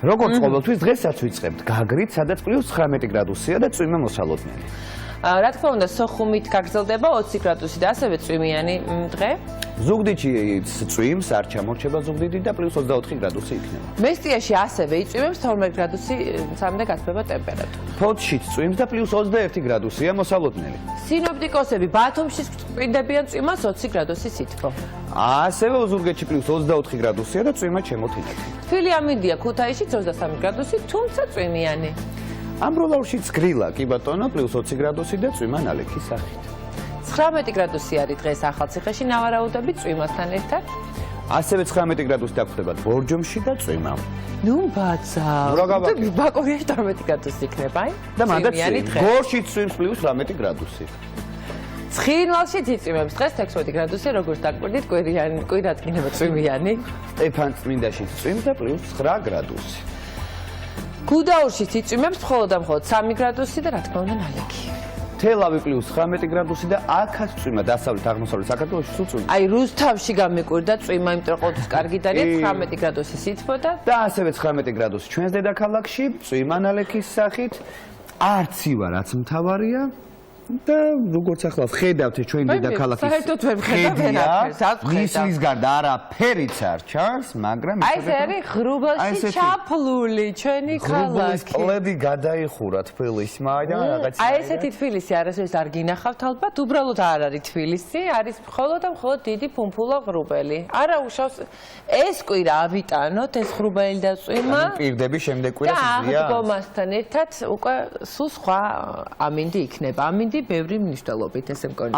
როგორც ყოველთვის დღესაც ვიწყებთ გაგრით, სადაც +19 გრადუსია და წვიმა მოსალოდნელი. რა თქმა უნდა, სოხუმით გაგრძელდება 20 გრადუსი და ასევე წვიმიანი დღე. ზუგდიდში წვიმს, არ ჩამორჩება ზუგდიდი და +24 გრადუსი იქნება. მესტიაში ასევე იწვიმებს 12 გრადუსამდე გასწრება ტემპერატურა. ფოთშიც წვიმს და +21 გრადუსია მოსალოდნელი. სინოპტიკოსები ბათუმში წვიმდებიან წვიმას 20 გრადუსი სითბო. ასევე ოზურგეთში +24 გრადუსია და წვიმა შემოთინებს. თბილი ამინდია ქუთაისშიც 23 გრადუსი, თუმცა წვიმიანი. ამბროლაურშიც გრილა, კი ბატონო, +20 გრადუსი და წვიმა ნალექის სახით. 19 გრადუსი არის დღეს ახალციხეში ნავარაუდები წვიმასთან ერთად. ასევე 19 გრადუსი დაგხვდებათ ბორჯომში და წვიმა. ნუ ბაცა. ბაკურიაში 12 გრადუსი იქნება, აი? და მანდაც გორშიც წვიმს +18 გრადუსი. ცხინვალშიც იწვიმებს დღეს 16 გრადუსი, როგორც დაკვირდით, კვირადღინება წვიმიანი. სტეფანწმინდაშიც წვიმს და +9 გრადუსი. გუდაურშიც იწვიმებს მხოლოდ და მხოლოდ 3 გრადუსი და რა თქმა უნდა ნალექი. თელავი +19 გრადუსი და აქაც წვიმა დასავლეთ აღმოსავლეთ საქართველოში სულ წვიმა. აი რუსთავში გამიკვირდა წვიმა, იმიტომ რომ ყოველთვის კარგი დარია 19 გრადუსი სითბო და ასევე 19 გრადუსი ჩვენს დედაქალაქში წვიმა ნალექის სახით. არც ივა რაც მთავარია და როგორც ახლა ვხედავთ ჩვენი დედაქალაქის საერთოდ ვერ ვხედავ ვერაფერს, მისლის გარდა არაფერიც არ ჩანს, მაგრამ აი ეს არის ღრუბელში ჩაფლული ჩვენი ქალაქი. ყლედი გადაიხურა თბილისმა და რაღაცა. აი ესეთი თბილისი არასოდეს არ გინახავთ ალბათ, უბრალოდ არ არის თბილისი, არის მხოლოდ და მხოლოდ დიდი ფუმფულა ღრუბელი. არა უშავს ეს კვირა ავიტანოთ, ეს ღრუბელი და წვიმა. პირდები შემდეგ კვირას იზია. და აღდგომასთან ერთად უკვე სულ სხვა ამინდი იქნება. ამინდი ბევრი მნიშვნელობით ესე მგონი.